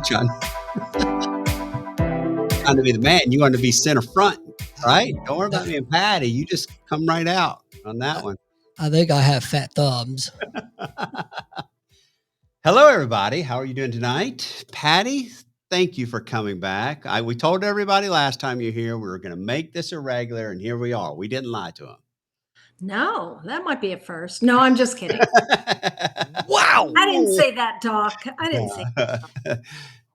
trying, trying to be the man. You want to be center front, right? Don't worry about me and Patty. You just come right out on that one. I think I have fat thumbs. Hello, everybody. How are you doing tonight? Patty, thank you for coming back. We told everybody last time you're here, we were going to make this a regular, and here we are. We didn't lie to them. No, that might be a first. No, I'm just kidding. Wow. I didn't say that, Doc. I didn't say that.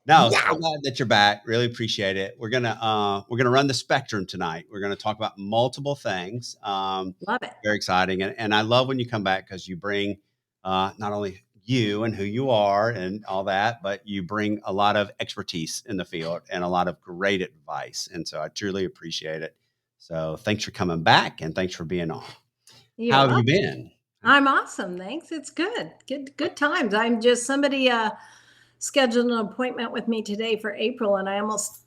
No, so glad that you're back. Really appreciate it. We're gonna run the spectrum tonight. We're gonna talk about multiple things. Love it. Very exciting, and I love when you come back because you bring not only you and who you are and all that, but you bring a lot of expertise in the field and a lot of great advice. And so I truly appreciate it. So thanks for coming back and thanks for being on. How have you been? I'm awesome. Thanks. It's good. Good times. I'm just somebody scheduled an appointment with me today for April, and I was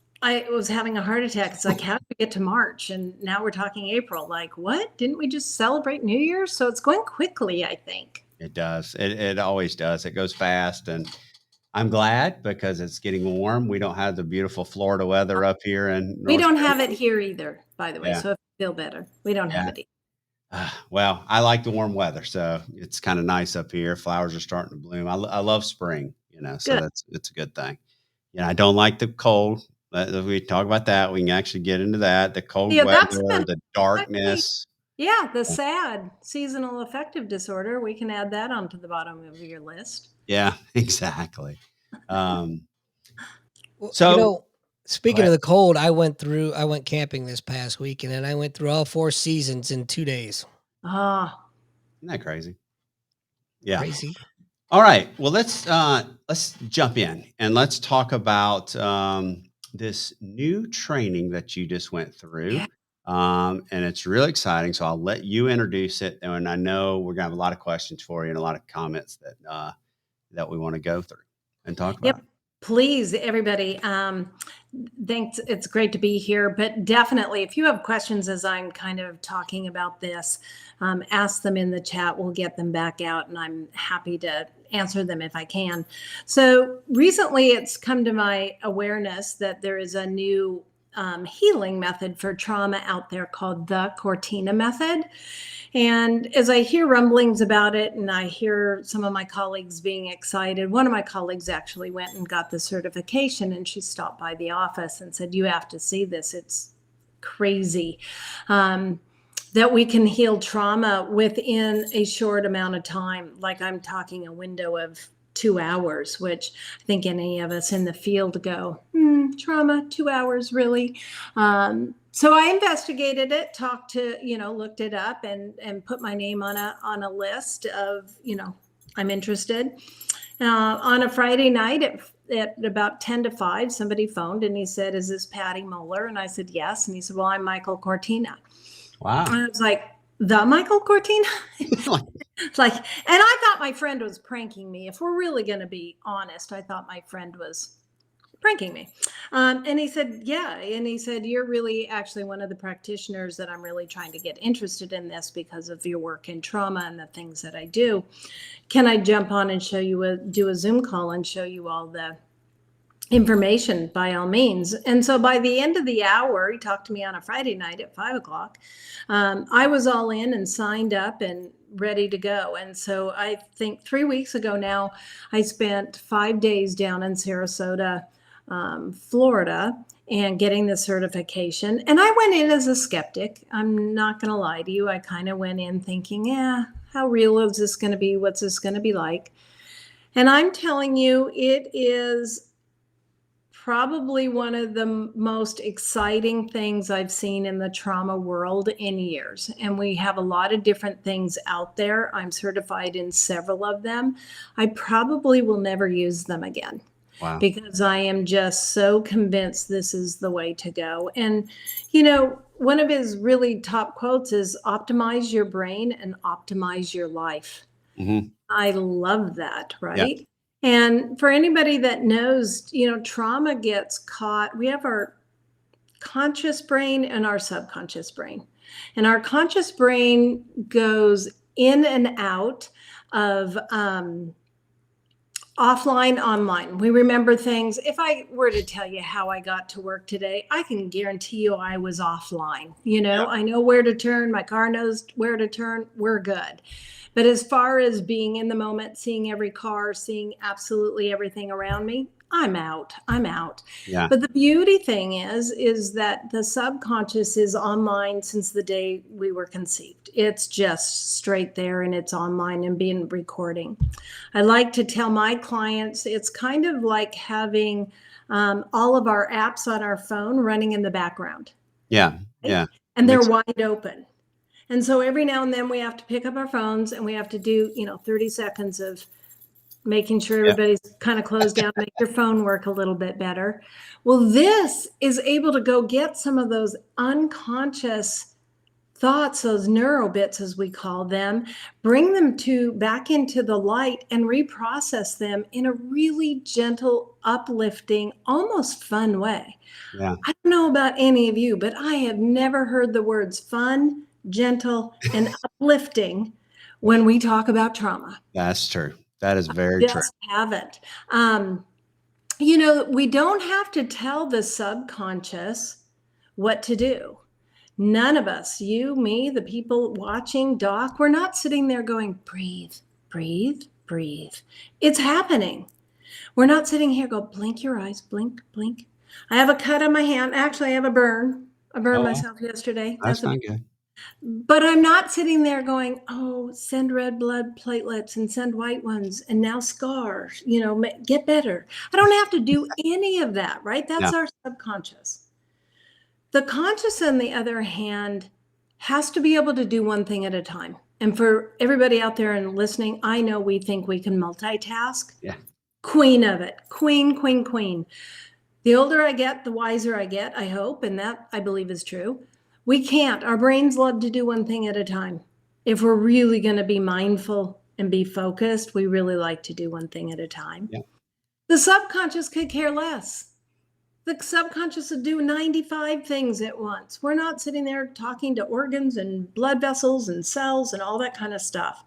having a heart attack. It's like, how did we get to March? And now we're talking April. Like, what? Didn't we just celebrate New Year's? So it's going quickly, I think. It does. It always does. It goes fast. And I'm glad because it's getting warm. We don't have the beautiful Florida weather up here. And we don't have it here either, by the way. Yeah. So if you feel better, we don't have it either. Well, I like the warm weather. So it's kind of nice up here. Flowers are starting to bloom. I love spring, so it's a good thing. I don't like the cold. We talk about that. We can actually get into that. The cold weather, the darkness. Yeah, the SAD, seasonal affective disorder. We can add that onto the bottom of your list. Yeah, exactly. Speaking of the cold, I went camping this past weekend, and I went through all 4 seasons in 2 days. Ah, isn't that crazy? Yeah, crazy. All right. Well, let's jump in and let's talk about this new training that you just went through. Yeah. And it's really exciting. So I'll let you introduce it. And I know we're gonna have a lot of questions for you and a lot of comments that we want to go through and talk about. Yep. Please, everybody. Thanks. It's great to be here. But definitely, if you have questions as I'm kind of talking about this, ask them in the chat. We'll get them back out, and I'm happy to answer them if I can. So recently, it's come to my awareness that there is a new healing method for trauma out there called the Cortina method. And as I hear rumblings about it, and I hear some of my colleagues being excited, one of my colleagues actually went and got the certification, and she stopped by the office and said, "You have to see this. It's crazy that we can heal trauma within a short amount of time." Like, I'm talking a window of 2 hours, which I think any of us in the field go, trauma, 2 hours, really? So I investigated it, looked it up and put my name on a list of, I'm interested. On a Friday night at about 10 to 5, somebody phoned and he said, "Is this Patty Mohler?" And I said, "Yes." And he said, "Well, I'm Michael Cortina." Wow. And I was like, "The Michael Cortina?" It's like, and I thought my friend was pranking me. If we're really going to be honest, I thought my friend was pranking me. And he said, "Yeah." And he said, "You're really actually one of the practitioners that I'm really trying to get interested in this because of your work in trauma and the things that I do. Can I jump on and do a Zoom call and show you all the information?" By all means. And so by the end of the hour, he talked to me on a Friday night at 5:00. I was all in and signed up and ready to go. And so I think 3 weeks ago now, I spent 5 days down in Sarasota, Florida, and getting the certification. And I went in as a skeptic. I'm not going to lie to you. I kind of went in thinking, how real is this going to be? What's this going to be like? And I'm telling you, it is probably one of the most exciting things I've seen in the trauma world in years. And we have a lot of different things out there. I'm certified in several of them. I probably will never use them again. Wow. Because I am just so convinced this is the way to go. And, one of his really top quotes is optimize your brain and optimize your life. Mm-hmm. I love that, right? Yeah. And for anybody that knows, trauma gets caught. We have our conscious brain and our subconscious brain. And our conscious brain goes in and out of offline, online. We remember things. If I were to tell you how I got to work today, I can guarantee you I was offline. Yeah. I know where to turn. My car knows where to turn. We're good. But as far as being in the moment, seeing every car, seeing absolutely everything around me, I'm out. I'm out. Yeah. But the beauty thing is that the subconscious is online since the day we were conceived. It's just straight there and it's online and being recording. I like to tell my clients it's kind of like having all of our apps on our phone running in the background. Yeah. Right? Yeah. And they're Makes wide open. And so every now and then we have to pick up our phones and we have to do, 30 seconds of making sure yeah. everybody's kind of closed down, make your phone work a little bit better. Well, this is able to go get some of those unconscious thoughts, those neuro bits as we call them, bring them back into the light and reprocess them in a really gentle, uplifting, almost fun way. Yeah. I don't know about any of you, but I have never heard the words fun, gentle, and uplifting when we talk about trauma. That's true. That is very true. Just haven't. We don't have to tell the subconscious what to do. None of us, you, me, the people watching, Doc, we're not sitting there going, breathe, breathe, breathe. It's happening. We're not sitting here, go, blink your eyes, blink, blink. I have a cut on my hand. Actually, I have a burn. I burned Oh, myself yesterday. that's not good. But I'm not sitting there going, oh, send red blood platelets and send white ones and now scars, get better. I don't have to do any of that, right? Yeah. That's our subconscious. The conscious, on the other hand, has to be able to do one thing at a time. And for everybody out there and listening, I know we think we can multitask. Yeah. Queen of it. Queen, queen, queen. The older I get, the wiser I get, I hope. And that I believe is true. We can't. Our brains love to do one thing at a time. If we're really going to be mindful and be focused, we really like to do one thing at a time. Yeah. The subconscious could care less. The subconscious would do 95 things at once. We're not sitting there talking to organs and blood vessels and cells and all that kind of stuff.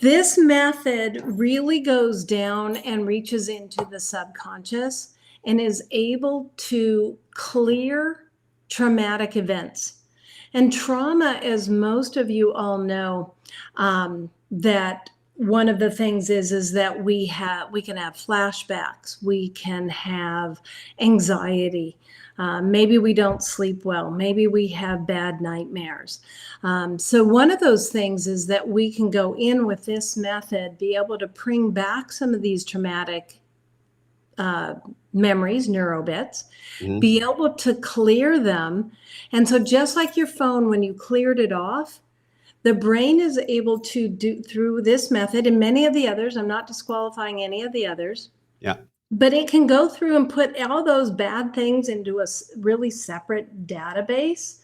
This method really goes down and reaches into the subconscious and is able to clear traumatic events. And trauma, as most of you all know, that one of the things is that we can have flashbacks, we can have anxiety, maybe we don't sleep well, maybe we have bad nightmares. So one of those things is that we can go in with this method, be able to bring back some of these traumatic memories, neurobits, be able to clear them. And so just like your phone, when you cleared it off, the brain is able to do through this method and many of the others. I'm not disqualifying any of the others. Yeah. But it can go through and put all those bad things into a really separate database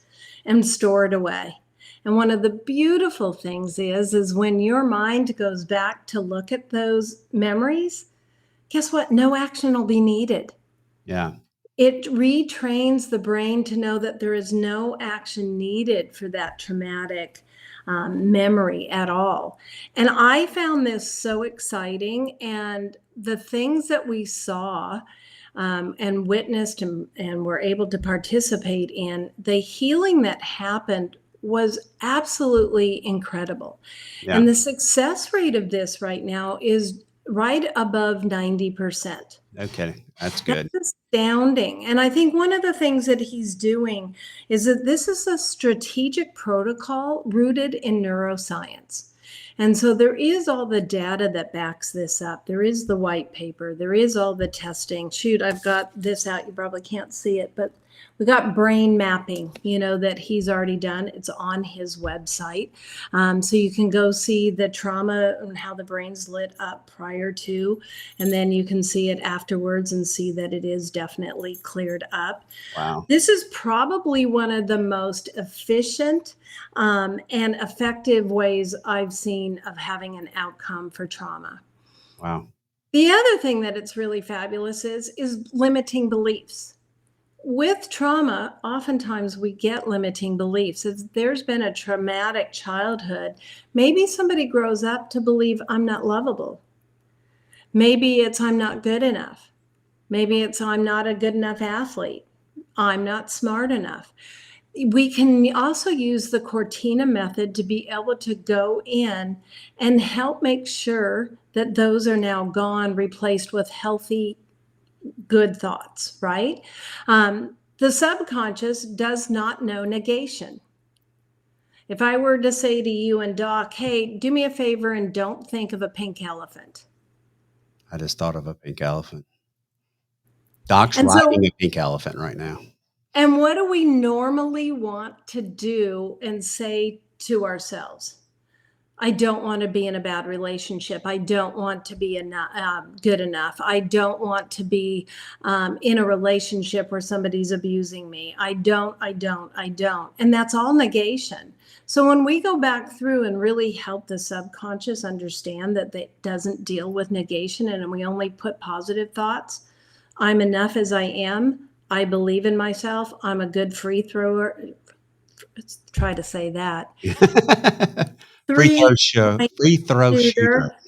and store it away. And one of the beautiful things is when your mind goes back to look at those memories, guess what? No action will be needed. Yeah. It retrains the brain to know that there is no action needed for that traumatic memory at all. And I found this so exciting. And the things that we saw and witnessed and were able to participate in, the healing that happened was absolutely incredible. Yeah. And the success rate of this right now is right above 90%. Okay. That's good. That's astounding. And I think one of the things that he's doing is that this is a strategic protocol rooted in neuroscience. And so there is all the data that backs this up. There is the white paper. There is all the testing. Shoot, I've got this out. You probably can't see it, but we got brain mapping, that he's already done. It's on his website. So you can go see the trauma and how the brain's lit up prior to, and then you can see it afterwards and see that it is definitely cleared up. Wow. This is probably one of the most efficient and effective ways I've seen of having an outcome for trauma. Wow. The other thing that it's really fabulous is limiting beliefs. With trauma, oftentimes we get limiting beliefs. If there's been a traumatic childhood, maybe somebody grows up to believe I'm not lovable. Maybe it's I'm not good enough. Maybe it's I'm not a good enough athlete. I'm not smart enough. We can also use the Cortina method to be able to go in and help make sure that those are now gone, replaced with healthy, good thoughts, right? The subconscious does not know negation. If I were to say to you and Doc, hey, do me a favor and don't think of a pink elephant. I just thought of a pink elephant. Doc's And so, riding a pink elephant right now. and what do we normally want to do and say to ourselves? I don't want to be in a bad relationship. I don't want to be good enough. I don't want to be in a relationship where somebody's abusing me. I don't. And that's all negation. So when we go back through and really help the subconscious understand that it doesn't deal with negation and we only put positive thoughts, I'm enough as I am. I believe in myself. I'm a good free thrower. Let's try to say that. Free throw shooter.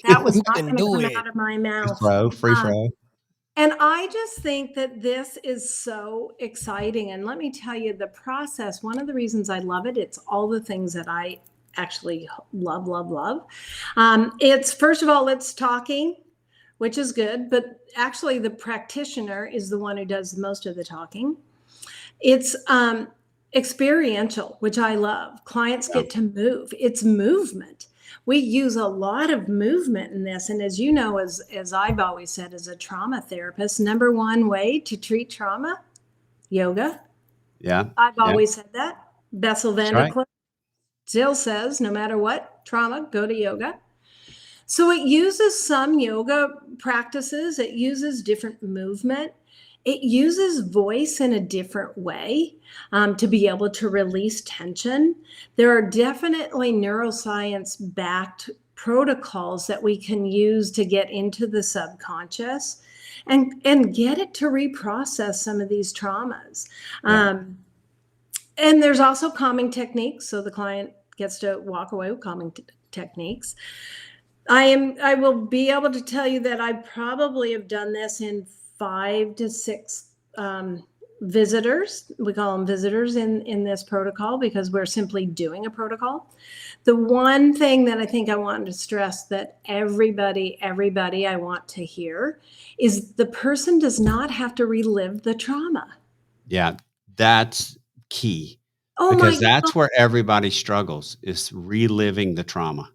That was You not can going to do come it. out of my mouth. Free throw. And I just think that this is so exciting. And let me tell you, the process, one of the reasons I love it, it's all the things that I actually love, love, love. It's, first of all, it's talking, which is good. But actually, the practitioner is the one who does most of the talking. It's experiential, which I love. Clients get to move. It's movement. We use a lot of movement in this. And as you know, as I've always said, as a trauma therapist, number one way to treat trauma, yoga. Yeah. I've always said that. Bessel van der Right. Kolk still says, no matter what trauma, go to yoga. So it uses some yoga practices. It uses different movement. It uses voice in a different way to be able to release tension. There are definitely neuroscience-backed protocols that we can use to get into the subconscious and get it to reprocess some of these traumas. And there's also calming techniques, so the client gets to walk away with calming techniques. I will be able to tell you that I probably have done this in 5 to 6 visitors. We call them visitors in this protocol because we're simply doing a protocol. The one thing that I think I want to stress that everybody I want to hear is the person does not have to relive the trauma. Yeah, that's key. Oh because my that's where everybody struggles, is reliving the trauma.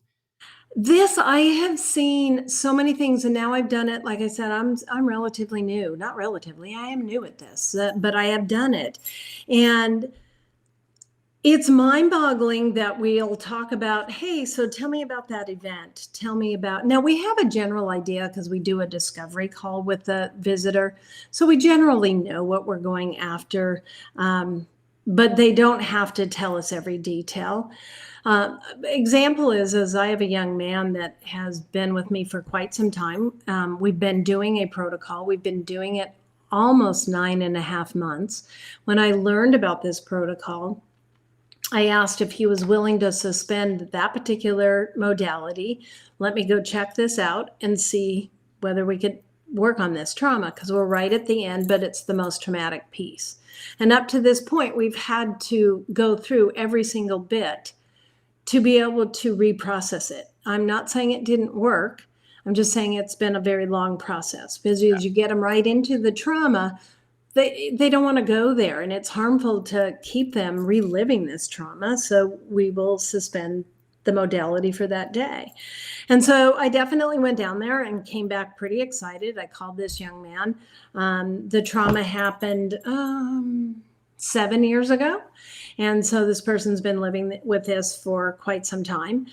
This, I have seen so many things, and now I've done it. Like I said, I'm relatively new. Not relatively, I am new at this, but I have done it. And it's mind-boggling that we'll talk about, hey, so tell me about that event. Tell me about, now we have a general idea because we do a discovery call with the visitor. So we generally know what we're going after, but they don't have to tell us every detail. Example is I have a young man that has been with me for quite some time. We've been doing a protocol. We've been doing it almost 9.5 months. When I learned about this protocol, I asked if he was willing to suspend that particular modality. Let me go check this out and see whether we could work on this trauma, because we're right at the end, but it's the most traumatic piece. And up to this point, we've had to go through every single bit to be able to reprocess it. I'm not saying it didn't work. I'm just saying it's been a very long process, because as you get them right into the trauma, they don't want to go there, and it's harmful to keep them reliving this trauma. So we will suspend the modality for that day. And so I definitely went down there and came back pretty excited. I called this young man. The trauma happened 7 years ago. And so this person's been living with this for quite some time.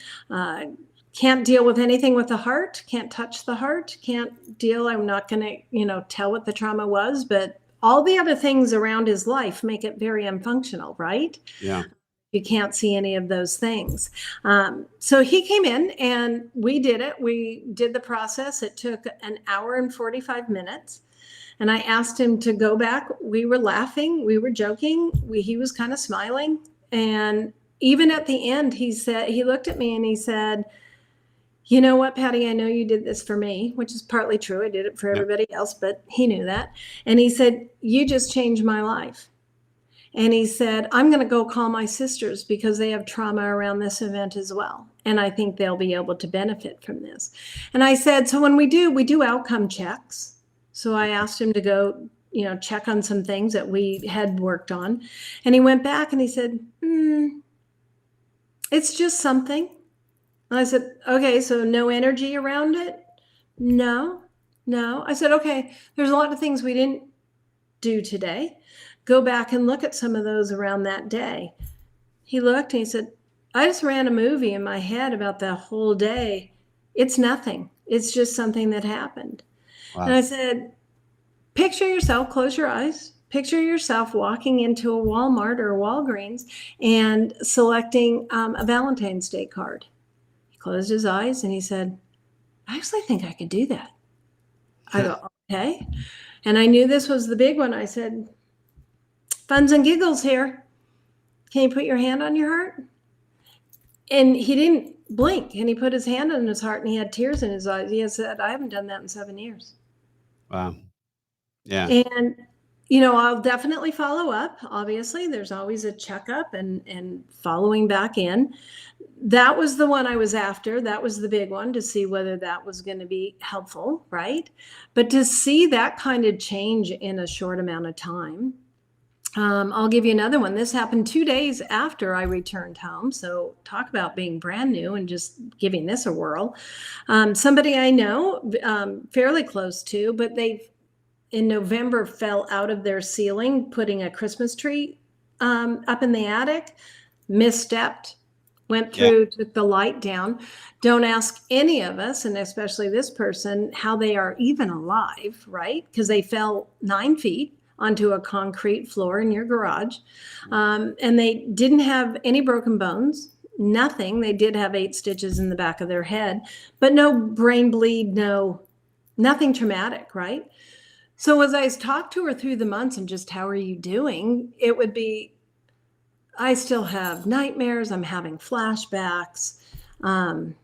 Can't deal with anything with the heart, can't touch the heart, can't deal. I'm not going to, tell what the trauma was, but all the other things around his life make it very unfunctional, right? Yeah. You can't see any of those things. So he came in and we did it. We did the process. It took an hour and 45 minutes. And I asked him to go back. We were laughing. We were joking. He was kind of smiling. And even at the end, he looked at me and he said, you know what, Patty, I know you did this for me, which is partly true. I did it for Yep. everybody else, but he knew that. And he said, you just changed my life. And he said, I'm going to go call my sisters because they have trauma around this event as well. And I think they'll be able to benefit from this. And I said, so when we do outcome checks. So I asked him to go, check on some things that we had worked on. And he went back and he said, it's just something. And I said, okay, so no energy around it? No. I said, okay, there's a lot of things we didn't do today. Go back and look at some of those around that day. He looked and he said, I just ran a movie in my head about the whole day. It's nothing. It's just something that happened. Wow. And I said, picture yourself, close your eyes, picture yourself walking into a Walmart or a Walgreens and selecting a Valentine's Day card. He closed his eyes and he said, I actually think I could do that. I go, okay. And I knew this was the big one. I said, funs and giggles here. Can you put your hand on your heart? And he didn't blink, and he put his hand on his heart and he had tears in his eyes. He said, I haven't done that in 7 years. Wow. Yeah. And, I'll definitely follow up. Obviously, there's always a checkup and following back in. That was the one I was after. That was the big one, to see whether that was going to be helpful, right? But to see that kind of change in a short amount of time. I'll give you another one. This happened 2 days after I returned home. So talk about being brand new and just giving this a whirl. Somebody I know, fairly close to, but they've in November fell out of their ceiling, putting a Christmas tree up in the attic, misstepped, went through, took the light down. Don't ask any of us, and especially this person, how they are even alive, right? Because they fell 9 feet onto a concrete floor in your garage. And they didn't have any broken bones, nothing. They did have 8 stitches in the back of their head, but no brain bleed, nothing traumatic, right? So as I talked to her through the months and just, how are you doing? It would be, I still have nightmares. I'm having flashbacks. I'm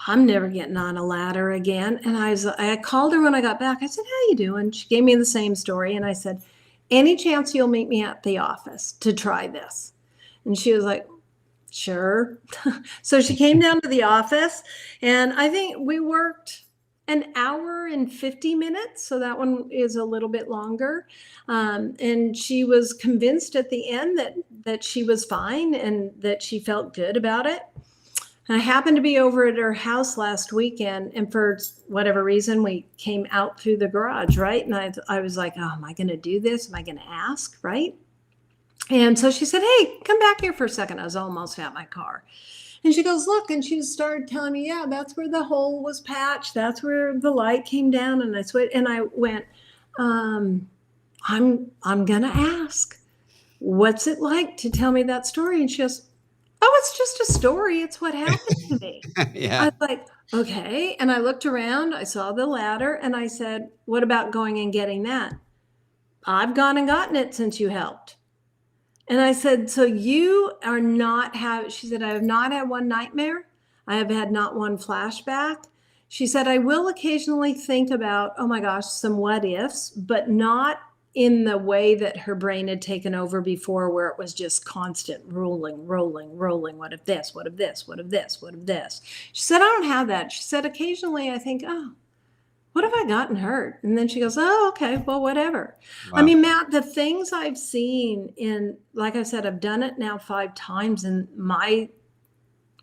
never getting on a ladder again. And I called her when I got back. I said, how you doing? She gave me the same story. And I said, any chance you'll meet me at the office to try this? And she was like, sure. So she came down to the office, and I think we worked an hour and 50 minutes. So that one is a little bit longer. And she was convinced at the end that she was fine and that she felt good about it. And I happened to be over at her house last weekend, and for whatever reason, we came out through the garage, right? And I was like, oh, am I going to do this? Am I going to ask, right? And so she said, hey, come back here for a second. I was almost at my car. And she goes, look, and she started telling me, yeah, that's where the hole was patched. That's where the light came down. And I went, I'm going to ask, what's it like to tell me that story? And she goes, oh, it's just a story. It's what happened to me. Yeah. I was like, okay. And I looked around, I saw the ladder, and I said, what about going and getting that? I've gone and gotten it since you helped. And I said, so you are not she said, I have not had one nightmare. I have had not one flashback. She said, I will occasionally think about, oh my gosh, some what ifs, but not in the way that her brain had taken over before, where it was just constant rolling. What if this, what if this, what if this, what if this? She said, I don't have that. She said, occasionally I think, oh, what have I gotten hurt? And then she goes, oh, okay, well, whatever. Wow. I mean, Matt, the things I've seen like I said, I've done it now 5 times, and my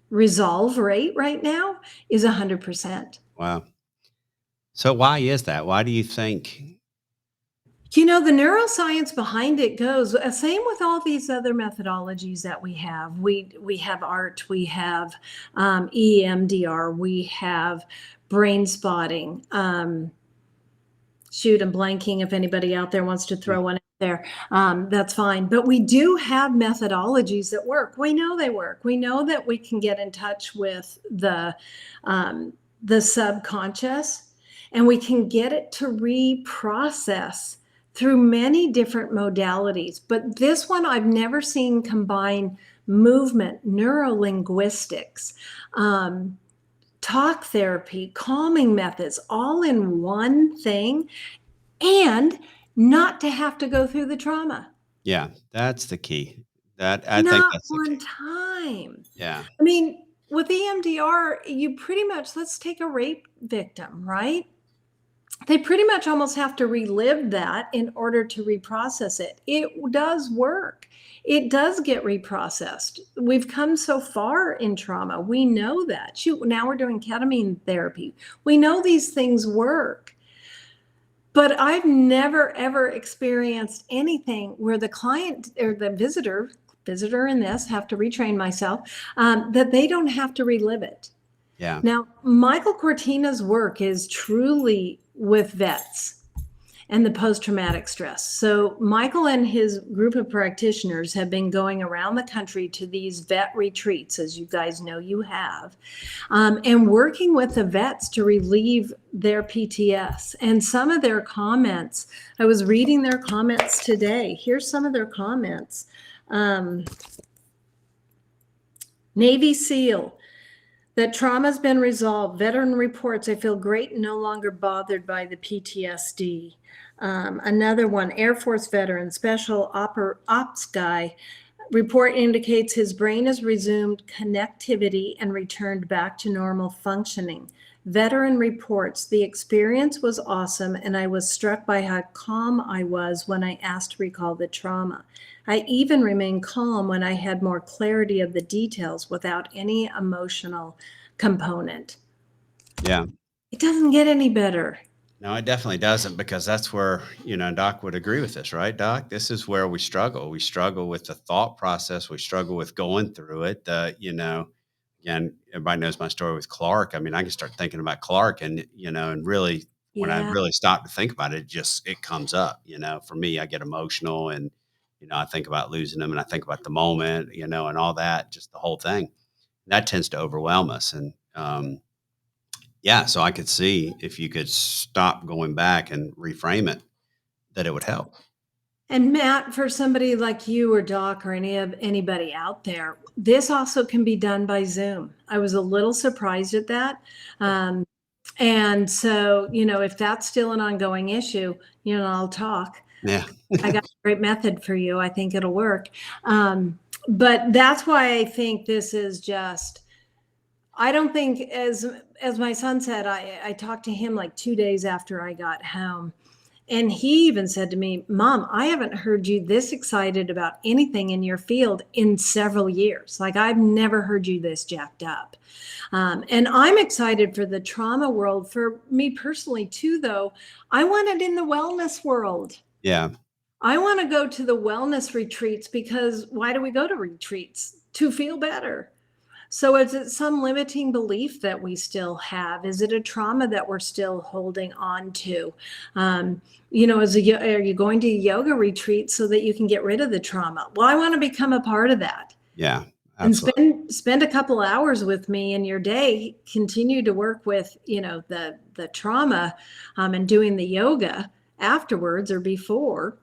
resolve rate right now is 100%. Wow. So why is that? Why do you think? The neuroscience behind it goes, same with all these other methodologies that we have. We have ART, we have EMDR, we have brain spotting. Shoot, I'm blanking. If anybody out there wants to throw one out there, that's fine. But we do have methodologies that work. We know they work. We know that we can get in touch with the subconscious, and we can get it to reprocess through many different modalities. But this one I've never seen combine movement, neurolinguistics, talk therapy, calming methods, all in one thing, and not to have to go through the trauma. Yeah, that's the key. I think Not that's the one key. time. Yeah. I mean, with EMDR, you pretty much, let's take a rape victim, right? They pretty much almost have to relive that in order to reprocess it. It does work. It does get reprocessed. We've come so far in trauma. We know that. Shoot, now we're doing ketamine therapy. We know these things work. But I've never ever experienced anything where the client or the visitor in this, have to retrain myself, that they don't have to relive it. Yeah. Now, Michael Cortina's work is truly with vets and the post-traumatic stress. So Michael and his group of practitioners have been going around the country to these vet retreats, as you guys know you have, and working with the vets to relieve their PTS. And some of their comments, I was reading their comments today. Here's some of their comments. Navy SEAL, that trauma's been resolved. Veteran reports, I feel great and no longer bothered by the PTSD. Another one, Air Force veteran, special ops guy, report indicates his brain has resumed connectivity and returned back to normal functioning. Veteran reports, the experience was awesome and I was struck by how calm I was when I asked to recall the trauma. I even remained calm when I had more clarity of the details without any emotional component. Yeah. It doesn't get any better. No, it definitely doesn't, because that's where, Doc would agree with this, right, Doc? This is where we struggle. We struggle with the thought process. We struggle with going through it. Again, everybody knows my story with Clark. I mean, I can start thinking about Clark and really, when I Yeah. really stop to think about it, it comes up. For me, I get emotional and, I think about losing them and I think about the moment, and all that, just the whole thing. That tends to overwhelm us. And, yeah, so I could see if you could stop going back and reframe it, that it would help. And Matt, for somebody like you or Doc or anybody out there, this also can be done by Zoom. I was a little surprised at that. And so, if that's still an ongoing issue, I'll talk. Yeah. I got a great method for you. I think it'll work. But that's why I think this is just, I don't think, as my son said, I talked to him like 2 days after I got home. And he even said to me, Mom, I haven't heard you this excited about anything in your field in several years. Like, I've never heard you this jacked up. And I'm excited for the trauma world. For me personally, too, though, I want it in the wellness world. Yeah. I want to go to the wellness retreats, because why do we go to retreats? To feel better. So is it some limiting belief that we still have? Is it a trauma that we're still holding on to? Are you going to a yoga retreat so that you can get rid of the trauma? Well, I want to become a part of that. Yeah. And Absolutely. spend a couple hours with me in your day. Continue to work with the trauma, and doing the yoga afterwards or before.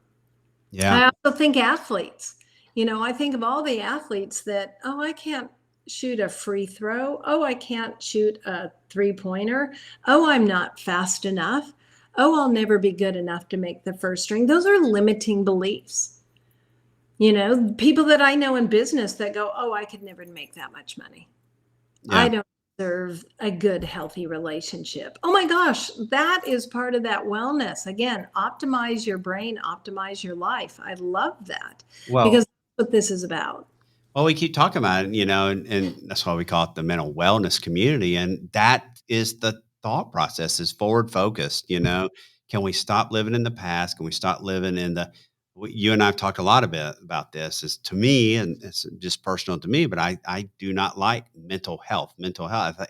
Yeah. I also think athletes. I think of all the athletes that, I can't shoot a free throw. Oh, I can't shoot a 3-pointer. Oh, I'm not fast enough. Oh, I'll never be good enough to make the first string. Those are limiting beliefs. People that I know in business that go, oh, I could never make that much money. Yeah. I don't deserve a good, healthy relationship. Oh my gosh, that is part of that wellness. Again, optimize your brain, optimize your life. I love that, Well, because that's what this is about. Well, we keep talking about it, and that's why we call it the mental wellness community. And that is the thought process, is forward focused. Can we stop living in the past? Can we stop living in you and I've talked a lot about this, is, to me, and it's just personal to me, but I do not like mental health.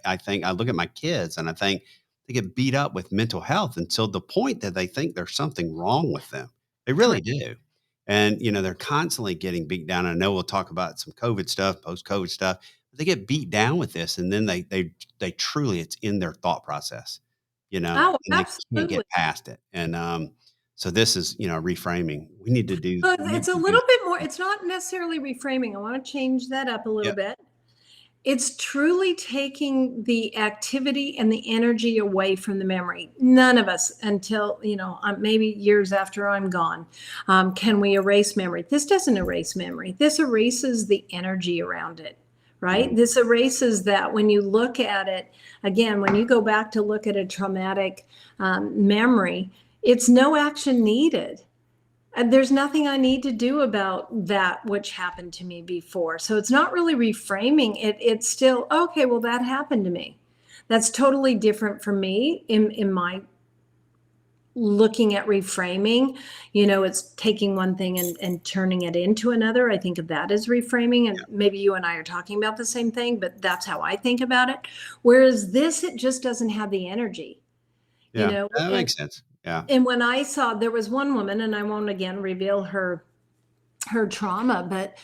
I think I look at my kids and I think they get beat up with mental health until the point that they think there's something wrong with them. They really Correct. do. And, they're constantly getting beat down. I know we'll talk about some COVID stuff, post-COVID stuff, but they get beat down with this. And then they truly, it's in their thought process, Oh, and they can't absolutely. get past it. And, so this is, reframing. We need to It's a little bit more, it's not necessarily reframing. I want to change that up a little yeah, bit. It's truly taking the activity and the energy away from the memory. None of us, until, maybe years after I'm gone, can we erase memory. This doesn't erase memory. This erases the energy around it, right? Mm. This erases that. When you look at it, again, when you go back to look at a traumatic memory, it's no action needed. There's nothing I need to do about that which happened to me before. So it's not really reframing it. It's still, okay, well, that happened to me. That's totally different for me in my looking at reframing. It's taking one thing and turning it into another. I think of that as reframing. And maybe you and I are talking about the same thing, but that's how I think about it. Whereas this, it just doesn't have the energy. Yeah, that makes sense. Yeah. And when I saw, there was one woman, and I won't again reveal her trauma, but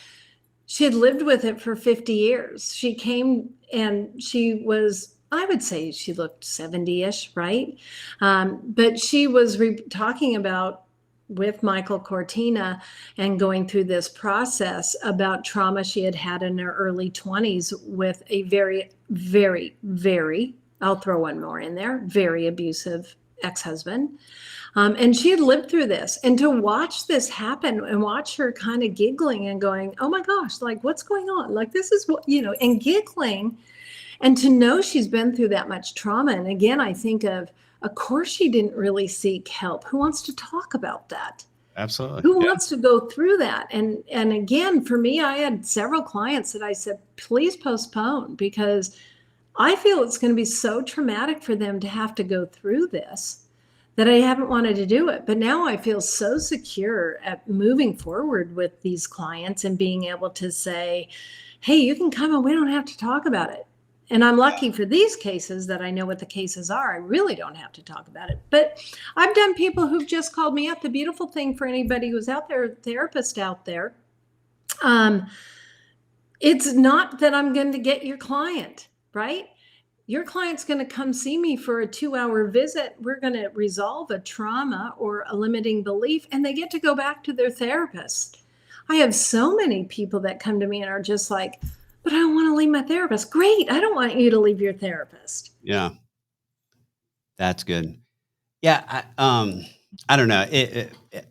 she had lived with it for 50 years. She came and she was, I would say she looked 70-ish, right? But she was talking about with Michael Cortina and going through this process about trauma she had had in her early 20s with a very, very, very, I'll throw one more in there, very abusive ex-husband. And she had lived through this, and to watch this happen and watch her kind of giggling and going, oh my gosh, like what's going on? Like, this is what, and giggling, and to know she's been through that much trauma. And again, I think of course she didn't really seek help. Who wants to talk about that? Absolutely. Who wants to go through that? And again, for me, I had several clients that I said, please postpone, because I feel it's going to be so traumatic for them to have to go through this that I haven't wanted to do it. But now I feel so secure at moving forward with these clients and being able to say, hey, you can come and we don't have to talk about it. And I'm lucky for these cases that I know what the cases are. I really don't have to talk about it. But I've done people who've just called me up. The beautiful thing for anybody who's out there, therapist out there, it's not that I'm going to get your client, right? Your client's going to come see me for a 2-hour visit. We're going to resolve a trauma or a limiting belief, and they get to go back to their therapist. I have so many people that come to me and are just like, but I don't want to leave my therapist. Great. I don't want you to leave your therapist. Yeah. That's good. Yeah. I don't know.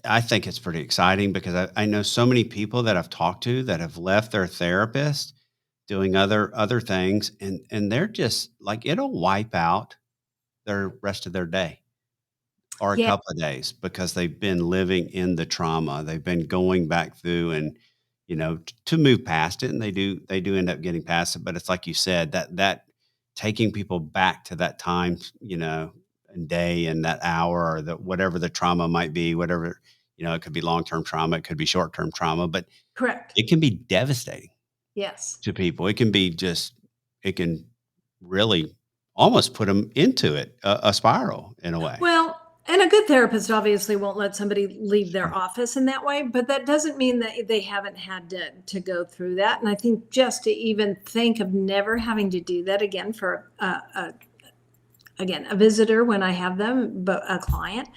I think it's pretty exciting because I know so many people that I've talked to that have left their therapist doing other things, and they're just like, it'll wipe out their rest of their day or a Yeah, couple of days because they've been living in the trauma. They've been going back through and, to move past it, and they do end up getting past it. But it's like you said, that taking people back to that time, and day and that hour or that whatever the trauma might be, whatever, it could be long-term trauma, it could be short-term trauma, but correct. it can be devastating Yes. to people. It can really almost put them into a spiral in a way. Well, and a good therapist obviously won't let somebody leave their office in that way, but that doesn't mean that they haven't had to go through that. And I think just to even think of never having to do that again for a visitor when I have them, but a client.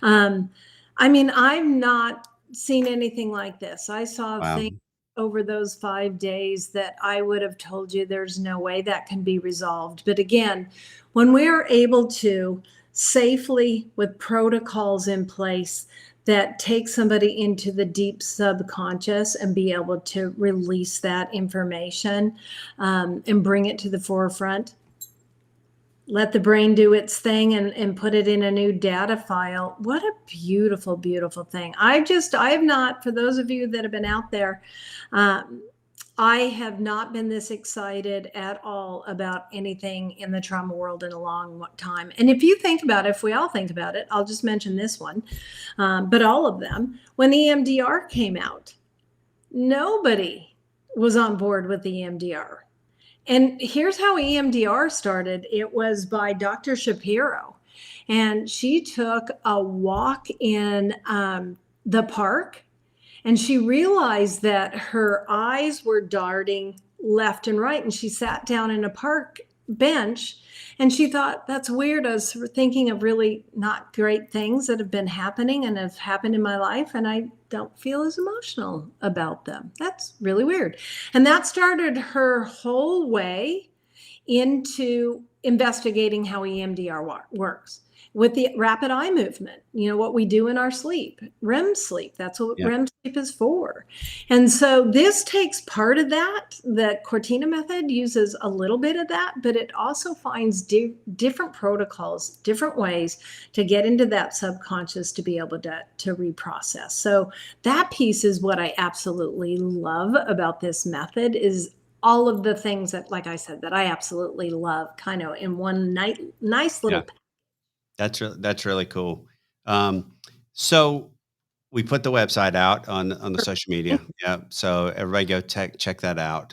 I've not seen anything like this. I saw Wow. things over those 5 days that I would have told you there's no way that can be resolved. But again, when we are able to safely, with protocols in place that take somebody into the deep subconscious and be able to release that information and bring it to the forefront, let the brain do its thing and put it in a new data file. What a beautiful, beautiful thing. I have not, for those of you that have been out there, I have not been this excited at all about anything in the trauma world in a long time. And if you think about it, if we all think about it, I'll just mention this one, but all of them, when EMDR came out, nobody was on board with the EMDR. And here's how EMDR started. It was by Dr. Shapiro. And she took a walk in the park, and she realized that her eyes were darting left and right. And she sat down in a park bench. And she thought, that's weird. I was thinking of really not great things that have been happening and have happened in my life, and I don't feel as emotional about them. That's really weird. And that started her whole way into investigating how EMDR works with the rapid eye movement, what we do in our sleep, REM sleep. That's what Yeah. REM sleep is for. And so this takes part of that. The Cortina method uses a little bit of that, but it also finds different protocols, different ways to get into that subconscious to be able to reprocess. So that piece is what I absolutely love about this method, is all of the things that, like I said, that I absolutely love, kind of in one nice little. Yeah. That's really cool. So we put the website out on the social media. Yeah. So everybody go check that out.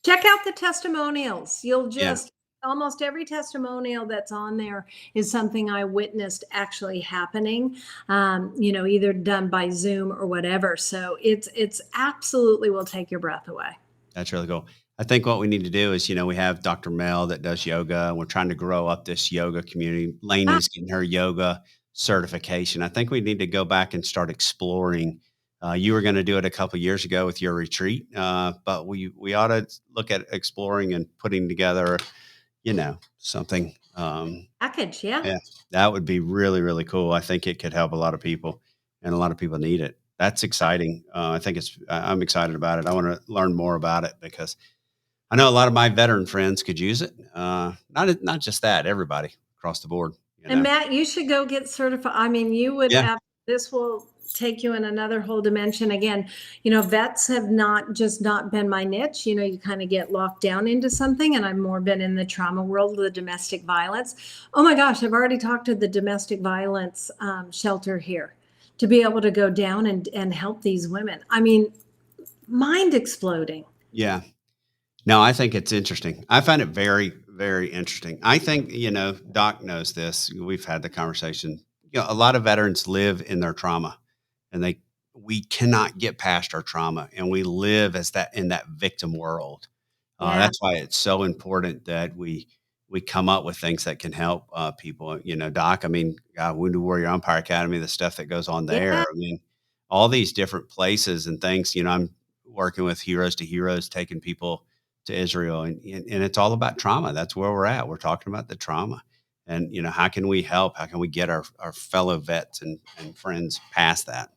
Check out the testimonials. You'll Yeah. just, almost every testimonial that's on there is something I witnessed actually happening, either done by Zoom or whatever. So it's absolutely will take your breath away. That's really cool. I think what we need to do is, we have Dr. Mel that does yoga, and we're trying to grow up this yoga community. Lainey's getting her yoga certification. I think we need to go back and start exploring. You were going to do it a couple of years ago with your retreat, but we ought to look at exploring and putting together, something. Package, yeah. Yeah, that would be really, really cool. I think it could help a lot of people, and a lot of people need it. That's exciting. I think I'm excited about it. I want to learn more about it because I know a lot of my veteran friends could use it. Not just that, everybody across the board. And Matt, you should go get certified. I mean, you would Yeah. have, this will take you in another whole dimension. Again, vets have not been my niche. You kind of get locked down into something, and I've more been in the trauma world, the domestic violence. Oh my gosh, I've already talked to the domestic violence shelter here to be able to go down and help these women. I mean, mind exploding. Yeah. No, I think it's interesting. I find it very, very interesting. I think, Doc knows this. We've had the conversation. A lot of veterans live in their trauma, and we cannot get past our trauma, and we live in that victim world. Yeah. That's why it's so important that we come up with things that can help people. Doc, I mean, Wounded Warrior Empire Academy, the stuff that goes on there. Yeah. I mean, all these different places and things. I'm working with Heroes to Heroes, taking people to Israel, and it's all about trauma. That's where we're at. We're talking about the trauma, and how can we help? How can we get our fellow vets and friends past that?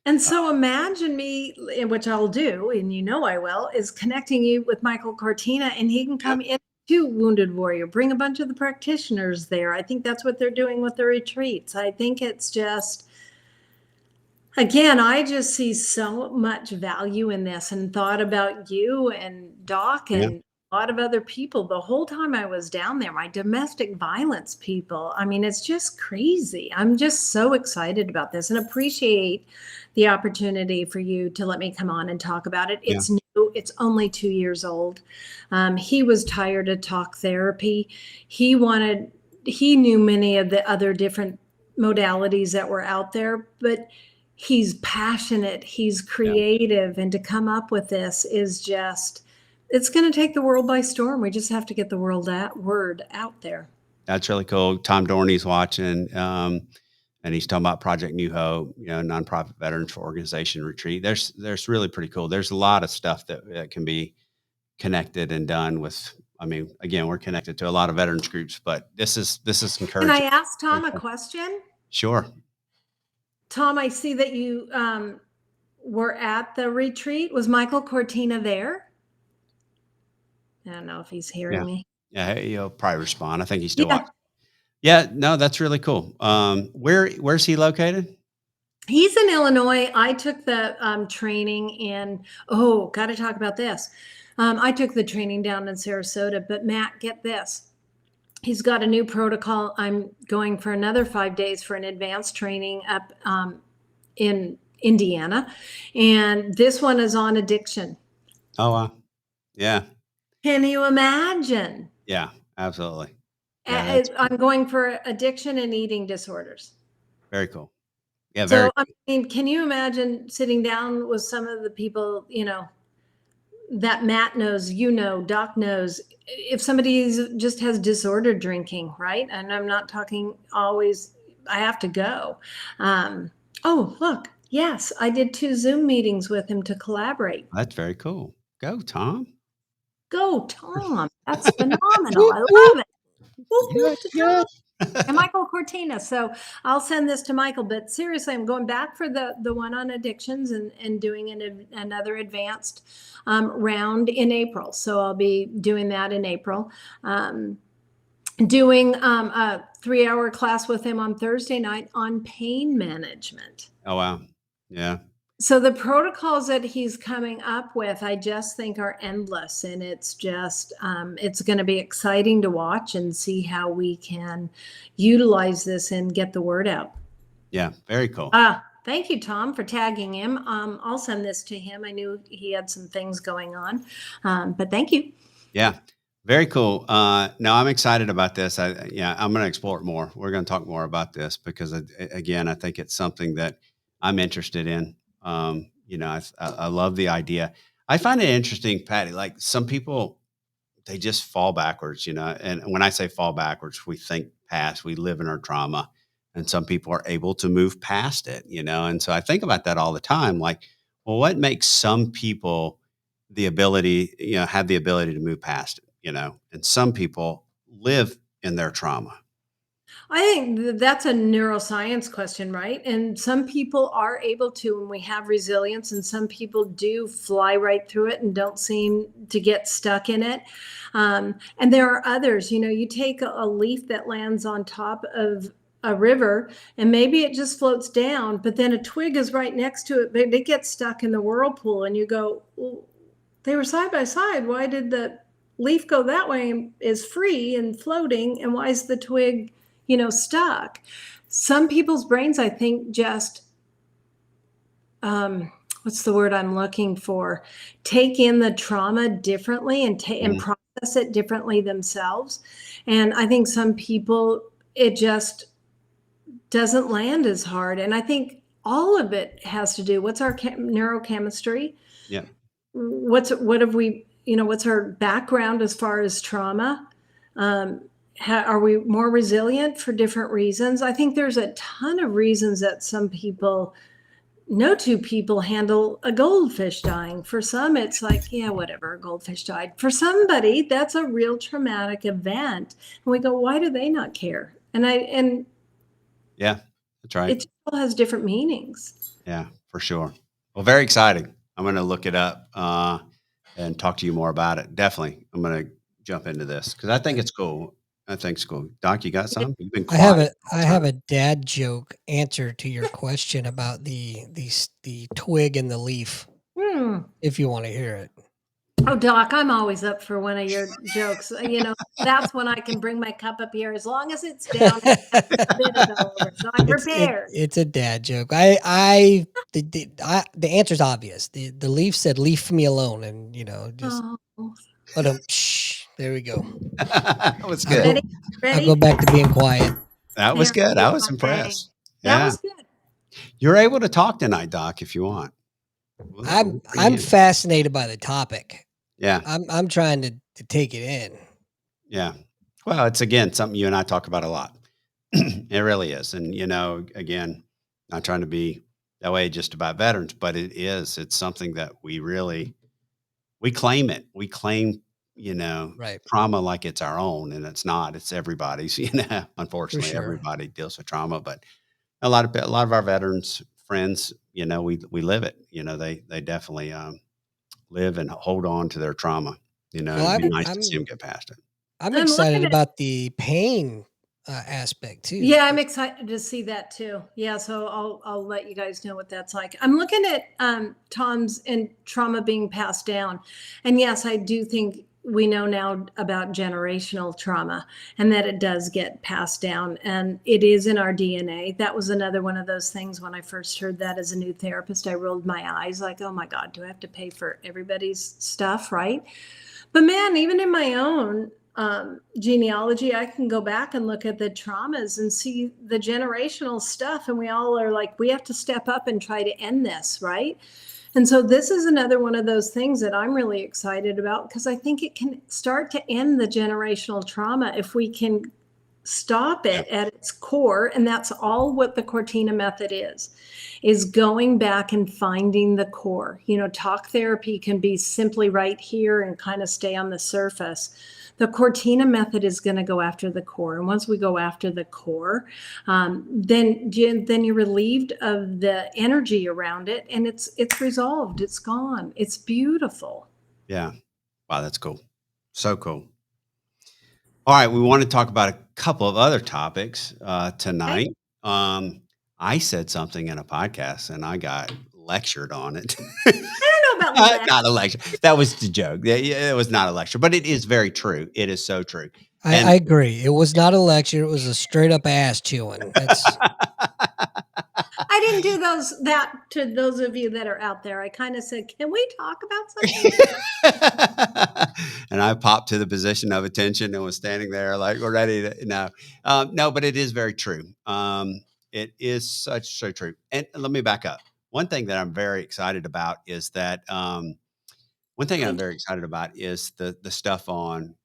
And so imagine me, which I'll do, and I will, is connecting you with Michael Cortina, and he can come into Wounded Warrior, bring a bunch of the practitioners there. I think that's what they're doing with the retreats. I think it's just, again, I just see so much value in this, and thought about you and Doc and a lot of other people the whole time I was down there, my domestic violence people. I mean, it's just crazy. I'm just so excited about this and appreciate the opportunity for you to let me come on and talk about it. It's new. It's only 2 years old. He was tired of talk therapy. He knew many of the other different modalities that were out there, but he's passionate, he's creative, and to come up with this is just, it's going to take the world by storm. We just have to get the word out there. That's really cool. Tom Dorney's watching, and he's talking about Project New Hope, nonprofit veterans for organization retreat. There's really pretty cool. There's a lot of stuff that can be connected and done with. I mean, again, we're connected to a lot of veterans groups, but this is encouraging. Can I ask Tom a question? Sure. Tom, I see that you were at the retreat. Was Michael Cortina there? I don't know if he's hearing me. Yeah, he'll probably respond. I think he's still watching. Yeah, no, that's really cool. Where's he located? He's in Illinois. I took the training in, got to talk about this. I took the training down in Sarasota, but Matt, get this. He's got a new protocol. I'm going for another 5 days for an advanced training up in Indiana. And this one is on addiction. Oh, wow. Yeah. Can you imagine? Yeah, absolutely. Yeah, I'm going for addiction and eating disorders. Very cool. Yeah. So, I mean, can you imagine sitting down with some of the people, that Matt knows, Doc knows, if somebody just has disordered drinking, right? And I'm not talking always, I have to go. Oh, look, yes, I did 2 Zoom meetings with him to collaborate. That's very cool. Go, Tom. Go, Tom. That's phenomenal. Whoop, I whoop. love it. Whoop, Good, whoop to Tom. good. And Michael Cortina. So I'll send this to Michael, but seriously, I'm going back for the one on addictions and doing another advanced round in April. So I'll be doing that in April. Doing a 3-hour class with him on Thursday night on pain management. Oh, wow. Yeah. So the protocols that he's coming up with, I just think are endless, and it's just it's going to be exciting to watch and see how we can utilize this and get the word out. Yeah. Very cool. Thank you, Tom, for tagging him. I'll send this to him. I knew he had some things going on, but thank you. Yeah. Very cool. No, I'm excited about this. I'm going to explore it more. We're going to talk more about this because, again, I think it's something that I'm interested in. I love the idea. I find it interesting, Patty, like some people, they just fall backwards, and when I say fall backwards, we think past, we live in our trauma, and some people are able to move past it, and so I think about that all the time. Like, well, what makes some people have the ability to move past it, and some people live in their trauma. I think that's a neuroscience question, right? And some people are able to, and we have resilience, and some people do fly right through it and don't seem to get stuck in it. And there are others, you take a leaf that lands on top of a river and maybe it just floats down, but then a twig is right next to it, but it gets stuck in the whirlpool, and you go, well, they were side by side. Why did the leaf go that way, is free and floating, and why is the twig stuck? Some people's brains, I think, just what's the word I'm looking for? Take in the trauma differently and process it differently themselves. And I think some people, it just doesn't land as hard. And I think all of it has to do, what's our neurochemistry? Yeah. What's our background as far as trauma? Are we more resilient for different reasons? I think there's a ton of reasons that no two people handle a goldfish dying. For some, it's like, yeah, whatever, a goldfish died. For somebody, that's a real traumatic event. And we go, why do they not care? And yeah, that's right. It still has different meanings. Yeah, for sure. Well, very exciting. I'm going to look it up and talk to you more about it. Definitely. I'm going to jump into this because I think it's cool. I think it's cool. Doc, you got something? You've been quiet. I have a dad joke answer to your question about the twig and the leaf. If you want to hear it. Oh, Doc, I'm always up for one of your jokes. That's when I can bring my cup up here, as long as it's down. So I'm prepared. It's a dad joke. The answer's obvious. The leaf said, "Leave me alone," and just. Oh. There we go. That was good. I'll go back to being quiet. That was good. I was impressed. That was good. You're able to talk tonight, Doc, if you want. I'm fascinated by the topic. Yeah. I'm trying to take it in. Yeah. Well, it's again something you and I talk about a lot. It really is. And again, not trying to be that way just about veterans, but it's something that we claim it. We claim, trauma like it's our own, and it's not. It's everybody's. Unfortunately, everybody deals with trauma, but a lot of our veterans friends, we live it. They definitely live and hold on to their trauma. It'd be nice to see them get past it. I'm excited about the pain aspect too. Yeah, I'm excited to see that too. Yeah, so I'll let you guys know what that's like. I'm looking at Tom's and trauma being passed down, and yes, I do think we know now about generational trauma and that it does get passed down, and it is in our DNA. That was another one of those things when I first heard that as a new therapist, I rolled my eyes like, oh my God, do I have to pay for everybody's stuff, right? But man, even in my own genealogy, I can go back and look at the traumas and see the generational stuff. And we all are like, we have to step up and try to end this, right? And so this is another one of those things that I'm really excited about, because I think it can start to end the generational trauma if we can stop it at its core. And that's all what the Cortina method is going back and finding the core. Talk therapy can be simply right here and kind of stay on the surface. The Cortina method is going to go after the core. And once we go after the core, then you're relieved of the energy around it, and it's resolved. It's gone. It's beautiful. Yeah. Wow, that's cool. So cool. All right, we want to talk about a couple of other topics tonight. I said something in a podcast and I got lectured on it. I don't know about lecture. Not a lecture. That was the joke. It was not a lecture, but it is very true. It is so true. I agree. It was not a lecture. It was a straight up ass chewing. I didn't do that to those of you that are out there. I kind of said, can we talk about something? And I popped to the position of attention and was standing there like, we're ready to, no, but it is very true. It is so true. And let me back up. One thing that I'm very excited about is that, the stuff on,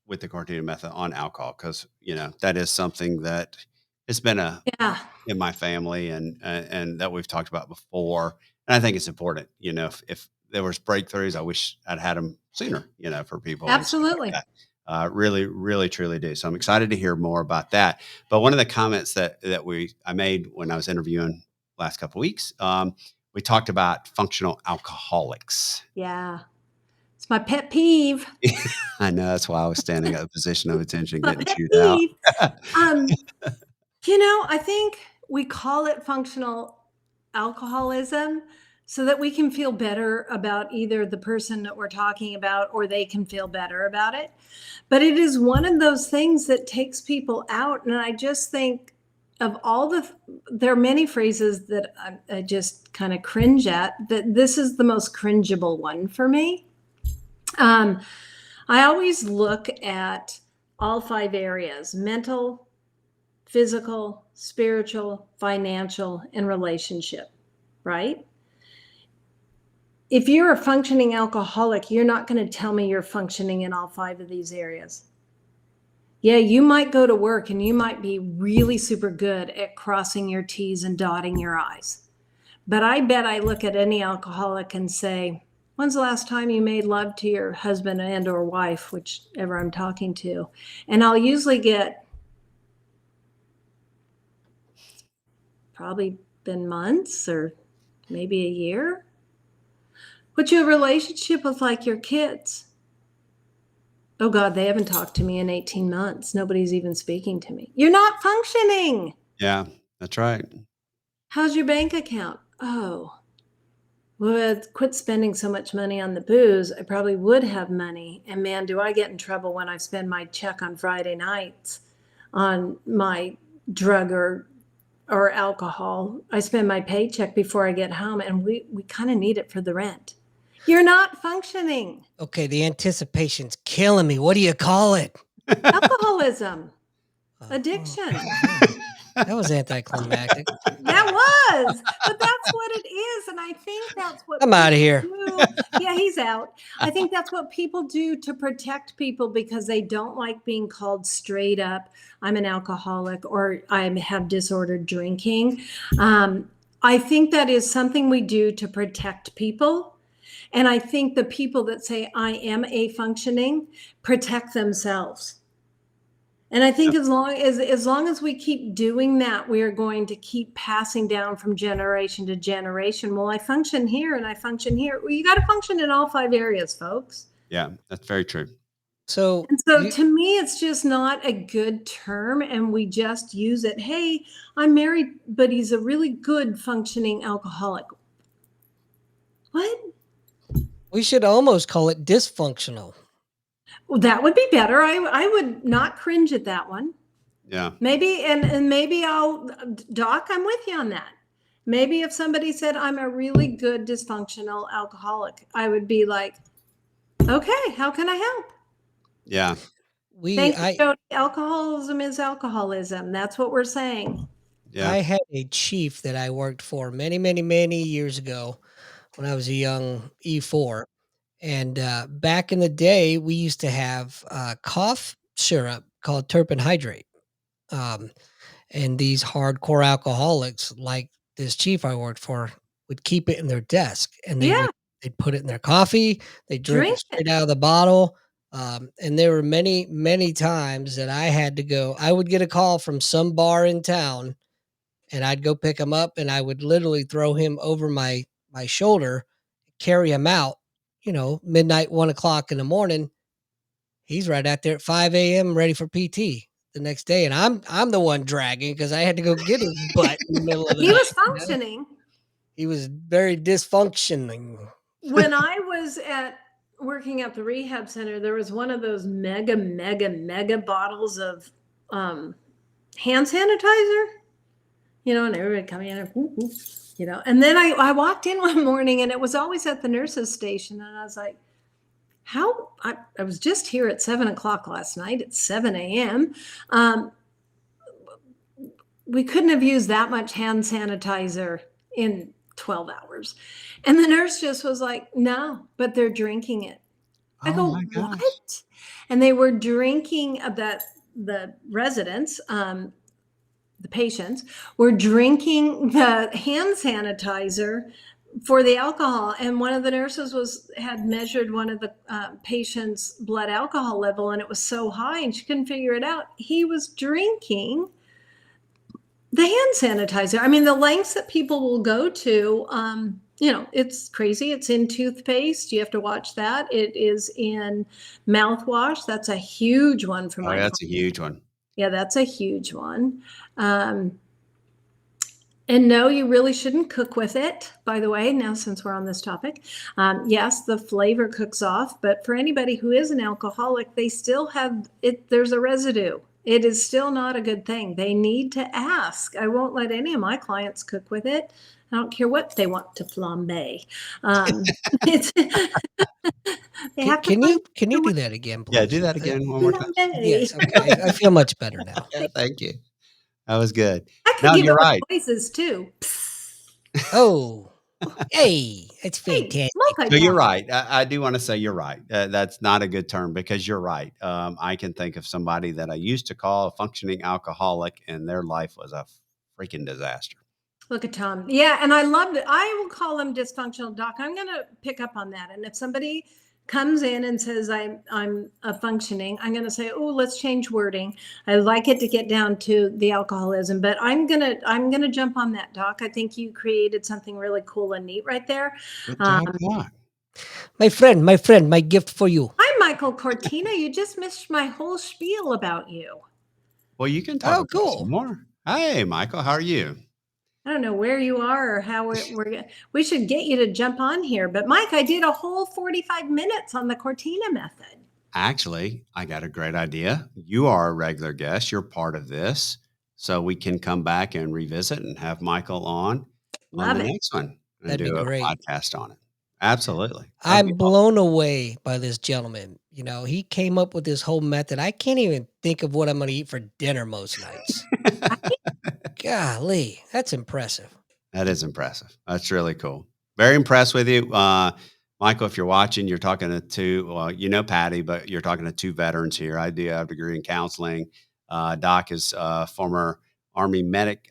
with the Cortina method on alcohol, because, that is something that has been in my family and that we've talked about before. And I think it's important, if there was breakthroughs, I wish I'd had them sooner, for people. Absolutely. Really, really, truly do. So I'm excited to hear more about that. But one of the comments that I made when I was interviewing last couple of weeks, we talked about functional alcoholics. Yeah. It's my pet peeve. I know. That's why I was standing at a position of attention, getting chewed out. I think we call it functional alcoholism so that we can feel better about either the person that we're talking about, or they can feel better about it. But it is one of those things that takes people out. And I just think of there are many phrases that I just kind of cringe at, that this is the most cringeable one for me. I always look at all 5 areas: mental, physical, spiritual, financial, and relationship, right? If you're a functioning alcoholic, you're not going to tell me you're functioning in all 5 of these areas. Yeah, you might go to work and you might be really super good at crossing your T's and dotting your I's. But I bet I look at any alcoholic and say, when's the last time you made love to your husband and or wife, whichever I'm talking to? And I'll usually get, probably been months or maybe a year. What's your relationship with your kids? Oh God, they haven't talked to me in 18 months. Nobody's even speaking to me. You're not functioning. Yeah, that's right. How's your bank account? Oh, well, quit spending so much money on the booze. I probably would have money. And man, do I get in trouble when I spend my check on Friday nights on my drug or alcohol. I spend my paycheck before I get home, and we kind of need it for the rent. You're not functioning. Okay, the anticipation's killing me. What do you call it? Alcoholism. Addiction. That was anticlimactic. That was, but that's what it is. And I think that's what I'm out of here. Yeah, he's out. I think that's what people do to protect people, because they don't like being called straight up, I'm an alcoholic, or I have disordered drinking. I think that is something we do to protect people. And I think the people that say, I am a functioning, protect themselves. And I think as long as we keep doing that, we are going to keep passing down from generation to generation. Well, I function here and I function here. Well, you got to function in all 5 areas, folks. Yeah, that's very true. So to me, it's just not a good term, and we just use it. Hey, I'm married, but he's a really good functioning alcoholic. What? We should almost call it dysfunctional. Well, that would be better. I would not cringe at that one. Yeah. Maybe, and maybe Doc, I'm with you on that. Maybe if somebody said I'm a really good dysfunctional alcoholic, I would be like, okay, how can I help? Yeah. Thank you, Jody. Alcoholism is alcoholism. That's what we're saying. Yeah. I had a chief that I worked for many, many, many years ago. when I was a young E4. And back in the day, we used to have cough syrup called turpin hydrate. Um, and these hardcore alcoholics, like this chief I worked for, would keep it in their desk, and Yeah, they'd put it in their coffee. They drink it drink it. straight out of the bottle. And there were many times that I had to go. I would get a call from some bar in town, and I'd go pick him up, and I would literally throw him over my shoulder, carry him out. Midnight, 1 o'clock in the morning. He's right out there at 5 a.m. ready for PT the next day, and I'm the one dragging because I had to go get his butt in the middle of the He was night. functioning. He was very dysfunctioning. When I was working at the rehab center, there was one of those mega bottles of hand sanitizer, and everybody coming in and, and then I walked in one morning and it was always at the nurse's station. And I was like, I was just here at 7 o'clock last night. It's 7 a.m. We couldn't have used that much hand sanitizer in 12 hours. And the nurse just was like, no, but they're drinking it. I Oh go, my gosh. what? And they were drinking the residents, the patients were drinking the hand sanitizer for the alcohol. And one of the nurses had measured one of the patient's blood alcohol level, and it was so high and she couldn't figure it out. He was drinking the hand sanitizer. I mean, the lengths that people will go to, it's crazy. It's in toothpaste. You have to watch that. It is in mouthwash. That's a huge one for my That's a huge one. Yeah, that's a huge one. And no, you really shouldn't cook with it, by the way, now since we're on this topic. Yes, the flavor cooks off, but for anybody who is an alcoholic, they still have it. There's a residue. It is still not a good thing. They need to ask. I won't let any of my clients cook with it. I don't care what they want to flambe. It's they have to Can you do that again, please? Yeah, do that again one more time. Yes, okay. I feel much better now. Yeah, thank you. That was good. I could No, give you're it right. noises too. Oh, hey, that's Hey, fantastic. So you're multitask. right. I do want to say you're right. That's not a good term because you're right. I can think of somebody that I used to call a functioning alcoholic, and their life was a freaking disaster. Look at Tom. Yeah, and I loved it. I will call him dysfunctional doc. I'm going to pick up on that. And if somebody comes in and says I'm a functioning, I'm going to say, oh, let's change wording. I like it to get down to the alcoholism, but I'm gonna jump on that, doc. I think you created something really cool and neat right there. Good job, Doc. My friend, my gift for you. Hi, Michael Cortina. You just missed my whole spiel about you. Well, you can talk Oh, about cool. some more. Hey, Michael, how are you? I don't know where you are or how we should get you to jump on here. But Mike, I did a whole 45 minutes on the Cortina method. Actually, I got a great idea. You are a regular guest. You're part of this. So we can come back and revisit and have Michael on Love the it. next one and That'd be do a great. podcast on it. Absolutely. That'd be I'm blown away by this gentleman. He came up with this whole method. I can't even think of what I'm going to eat for dinner most nights. awesome. Golly, that's impressive. That is impressive. That's really cool. Very impressed with you. Michael, if you're watching, you're talking to two, Patty, but you're talking to two veterans here. I do have a degree in counseling. Doc is former Army medic,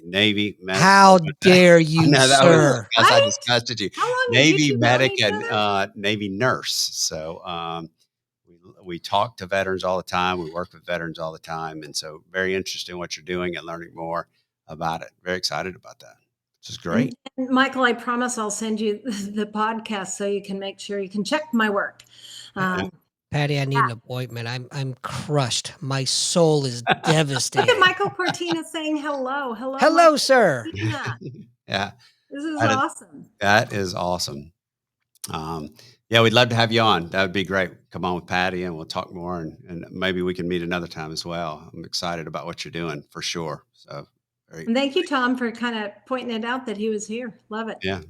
Navy medic. How dare you, No, that sir? was, as I Right? discussed you, How long have you Navy two known medic each and other? Navy nurse. So we talk to veterans all the time. We work with veterans all the time. And so very interested in what you're doing and learning more about it. Very excited about that. Which is great. And Michael, I promise I'll send you the podcast so you can make sure you can check my work. Patty, I need an appointment. I'm crushed. My soul is devastated. Look at Michael Cortina saying hello. Hello, Hello, Michael sir. Cortina. Yeah. This is That is- awesome. That is awesome. Yeah, we'd love to have you on. That would be great. Come on with Patty and we'll talk more and maybe we can meet another time as well. I'm excited about what you're doing for sure. So And thank you, Tom, for kind of pointing it out that he was here. Love it. yeah.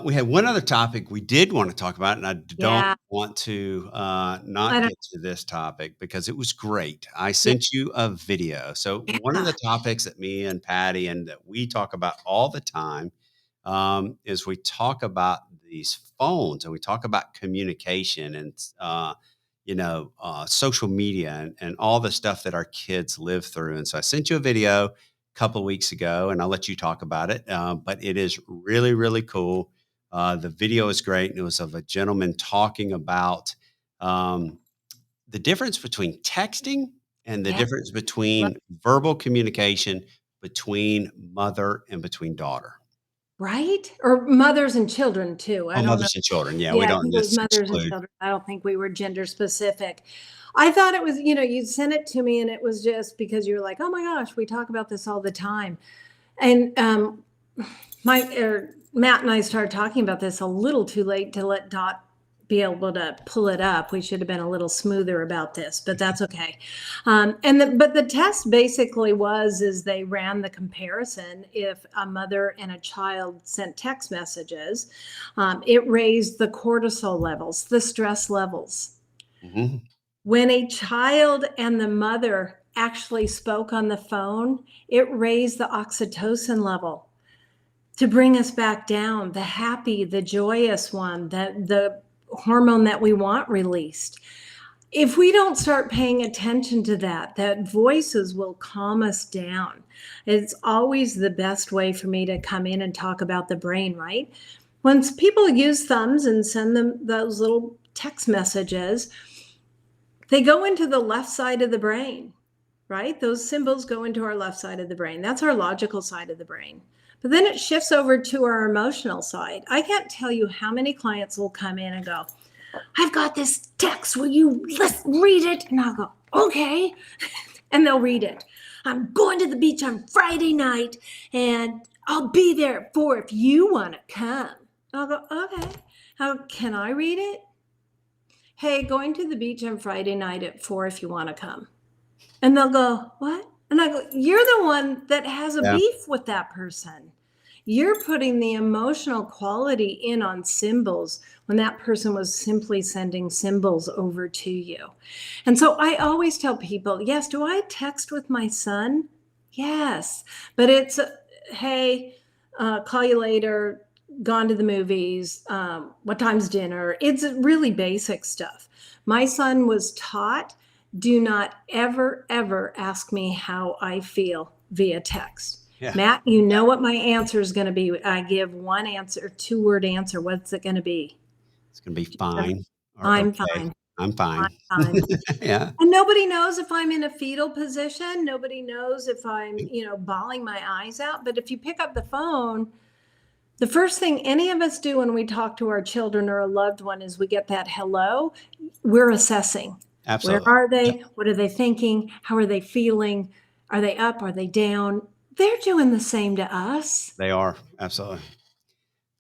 We had one other topic we did want to talk about, and I don't want to not get to this topic because it was great. I sent you a video. So one of the topics that me and Patty and that we talk about all the time is we talk about these phones and we talk about communication and, social media and all the stuff that our kids live through. And so I sent you a video a couple of weeks ago, and I'll let you talk about it. But it is really, really cool. The video is great. And it was of a gentleman talking about the difference between texting and the Yeah. difference Right. between verbal communication between mother and between daughter. Right? Or mothers and children too. I Oh, don't know. mothers and children. Yeah, we Yeah, I don't think it was just mothers and exclude. children. I don't think we were gender specific. I thought it was, you sent it to me and it was just because you were like, oh my gosh, we talk about this all the time. And Matt and I started talking about this a little too late to let Dot be able to pull it up. We should have been a little smoother about this, but that's okay. But the test basically is they ran the comparison. If a mother and a child sent text messages, it raised the cortisol levels, the stress levels. Mhm. When a child and the mother actually spoke on the phone, it raised the oxytocin level to bring us back down, the happy, the joyous one, the hormone that we want released. If we don't start paying attention to that voices will calm us down. It's always the best way for me to come in and talk about the brain, right? When people use thumbs and send them those little text messages, they go into the left side of the brain, right? Those symbols go into our left side of the brain. That's our logical side of the brain. But then it shifts over to our emotional side. I can't tell you how many clients will come in and go, I've got this text. Will you read it? And I'll go, okay. And they'll read it. I'm going to the beach on Friday night and I'll be there at 4 if you want to come. I'll go, okay. How can I read it? Hey, going to the beach on Friday night at 4 if you want to come. And they'll go, what? And I go, you're the one that has a Yeah. beef with that person. You're putting the emotional quality in on symbols when that person was simply sending symbols over to you. And so I always tell people, yes, do I text with my son? Yes. But it's, hey, call you later, gone to the movies, what time's dinner? It's really basic stuff. My son was taught, do not ever, ever ask me how I feel via text. Yeah. Matt, you know what my answer is going to be. I give one answer, 2-word answer. What's it going to be? It's going to be fine. Or I'm okay. fine. I'm fine. I'm fine. Yeah. And nobody knows if I'm in a fetal position. Nobody knows if I'm, bawling my eyes out. But if you pick up the phone, the first thing any of us do when we talk to our children or a loved one is we get that hello. We're assessing. Absolutely. Where are they? What are they thinking? How are they feeling? Are they up? Are they down? They're doing the same to us. They are. Absolutely.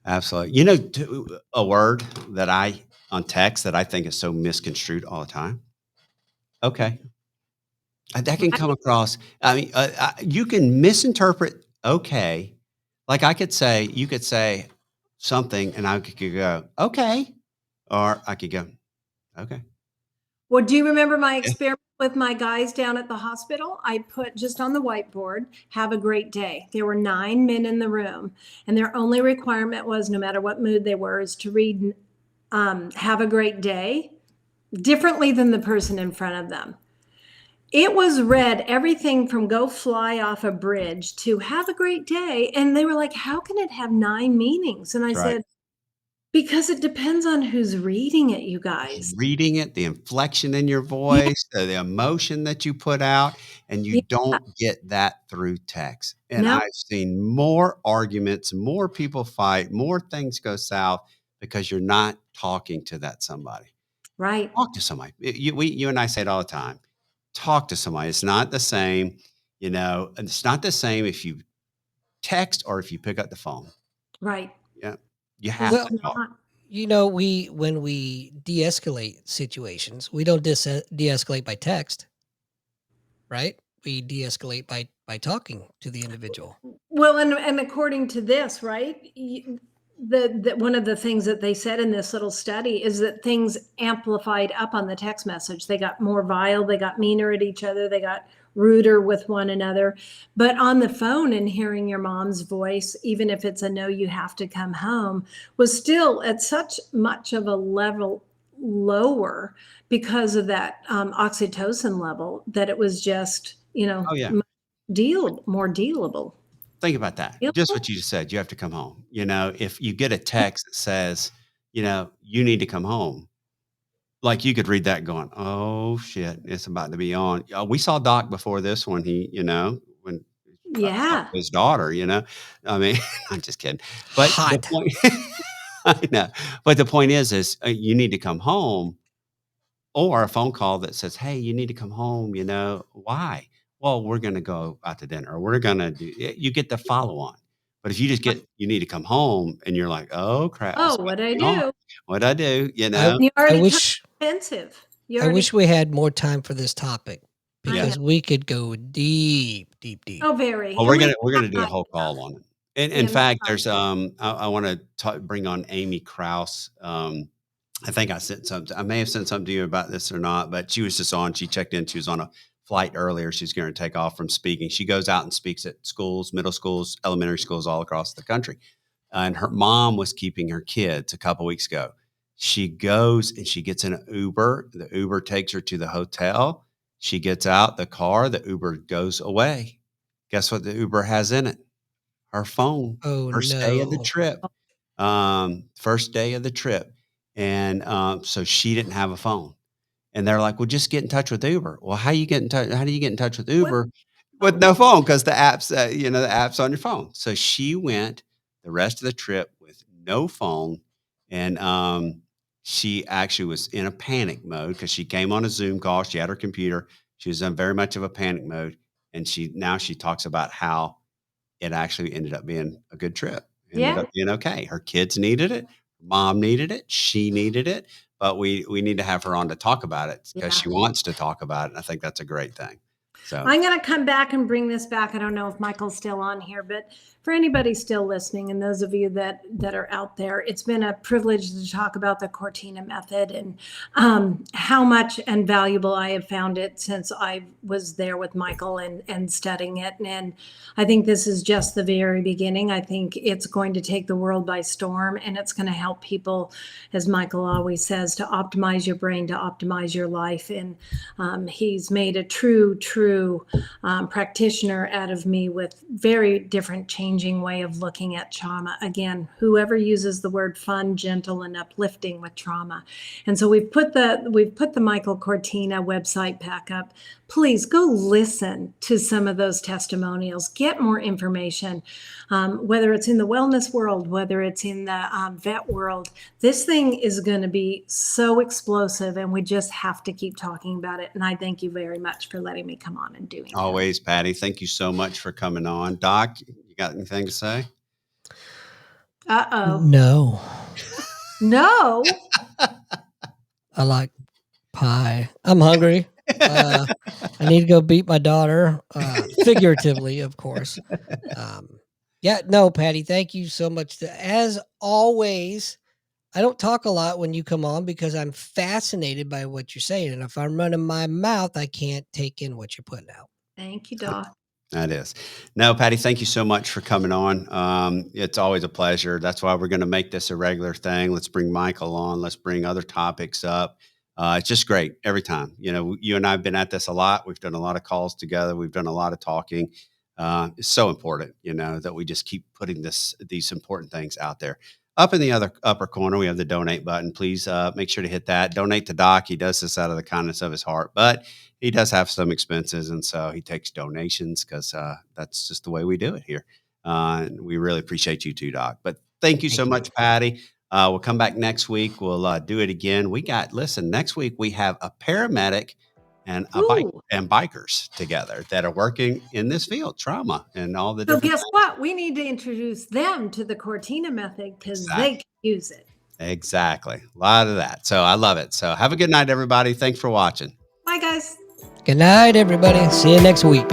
Absolutely. A word that on text that I think is so misconstrued all the time. Okay. That can come across. I mean, you can misinterpret okay. Like you could say something and I could go, okay. Or I could go, okay. Well, do you remember my Yeah. experiment with my guys down at the hospital? I put just on the whiteboard, have a great day. There were 9 men in the room, and their only requirement was no matter what mood they were, is to read have a great day differently than the person in front of them. It was read everything from go fly off a bridge to have a great day. And they were like, how can it have 9 meanings? And I That's right. said, because it depends on who's reading it, you guys. Reading it, the inflection in your Yeah. voice, the emotion that you put out, and you Yeah. don't get that through text. And No. I've seen more arguments, more people fight, more things go south because you're not talking to that somebody. Right. Talk to somebody. You and I say it all the time. Talk to somebody. It's not the same, and it's not the same if you text or if you pick up the phone. Right. Yeah. You have Well, to talk. when we de-escalate situations, we don't de-escalate by text, right? We de-escalate by talking to the individual. Well, and according to this, right, the one of the things that they said in this little study is that things amplified up on the text message. They got more vile, they got meaner at each other, they got ruder with one another. But on the phone and hearing your mom's voice, even if it's a no, you have to come home, was still at such much of a level lower because of that oxytocin level that it was just, Oh yeah. more dealable. Think about that. Just what you just said. You have to come home. If you get a text that says, you need to come home, like you could read that going, oh shit, it's about to be on. We saw Doc before this one. When talk to Yeah. his daughter, I mean, I'm just kidding. But the Hot. point, I know. But the point is you need to come home, or a phone call that says, "Hey, you need to come home." Why? Well, we're going to go out to dinner, or we're going to do. You get the follow on. But if you just get, you need to come home, and you're like, "Oh crap, it's Oh, about what to I be on. do? What I do?" I You I already took wish offensive. You I already. wish we had more time for this topic I know. because we could go deep, deep, deep. Oh, very. Well, And we're we gonna we're have gonna do a not whole call enough. on it. And We in have not fact, time. there's I want to bring on Amy Kraus. I think I sent something. I may have sent something to you about this or not, but she was just on. She checked in. She was on a flight earlier. She's going to take off from speaking. She goes out and speaks at schools, middle schools, elementary schools all across the country. And her mom was keeping her kids a couple weeks ago. She goes and she gets in an Uber. The Uber takes her to the hotel. She gets out the car. The Uber goes away. Guess what the Uber has in it? Her phone. Oh First day of the no. trip. First day of the trip. And so she didn't have a phone. And they're like, "Well, just get in touch with Uber." Well, how do you get in touch with What? Uber Oh, with no phone? Because the app's on your phone. So she went the rest of the trip with no phone, and she actually was in a panic mode because she came on a Zoom call. She had her computer. She was in very much of a panic mode, and she talks about how it actually ended up being a good trip. Ended yeah. up being okay. Her kids needed it. Mom needed it. She needed it. But we need to have her on to talk about it because Yeah. she wants to talk about it. And I think that's a great thing. So I'm going to come back and bring this back. I don't know if Michael's still on here, but for anybody still listening and those of you that are out there, it's been a privilege to talk about the Cortina method and how much and valuable I have found it since I was there with Michael and studying it. And I think this is just the very beginning. I think it's going to take the world by storm, and it's going to help people, as Michael always says, to optimize your brain, to optimize your life. And he's made a true practitioner out of me with very different changing way of looking at trauma. Again, whoever uses the word fun, gentle, and uplifting with trauma. And so we've put the Michael Cortina website back up. Please go listen to some of those testimonials, get more information, whether it's in the wellness world, whether it's in the vet world. This thing is going to be so explosive, and we just have to keep talking about it. And I thank you very much for letting me come on and doing that. always, Patty, thank you so much for coming on. Doc, you got anything to say? Uh-oh. No. No. I like pie. I'm hungry. I need to go beat my daughter, figuratively, of course. Yeah, no, Patty, thank you so much. As always, I don't talk a lot when you come on because I'm fascinated by what you're saying. And if I'm running my mouth, I can't take in what you're putting out. Thank you, Doc. That is. No, Patty, thank you so much for coming on. It's always a pleasure. That's why we're going to make this a regular thing. Let's bring Michael on. Let's bring other topics up. It's just great every time. You and I have been at this a lot. We've done a lot of calls together. We've done a lot of talking. It's so important, that we just keep putting these important things out there. Up in the other upper corner, we have the donate button. Please make sure to hit that. Donate to Doc. He does this out of the kindness of his heart, but he does have some expenses, and so he takes donations because that's just the way we do it here. And we really appreciate you too, Doc. But thank you so much, Patty. We'll come back next week. We'll do it again. Next week we have a paramedic and a bike Ooh. and bikers together that are working in this field, trauma and all the So different guess things. what? We need to introduce them to the Cortina method because they can use it. Exactly. A lot of that. So I love it. So have a good night, everybody. Thanks for watching. Bye, guys. Good night, everybody. See you next week.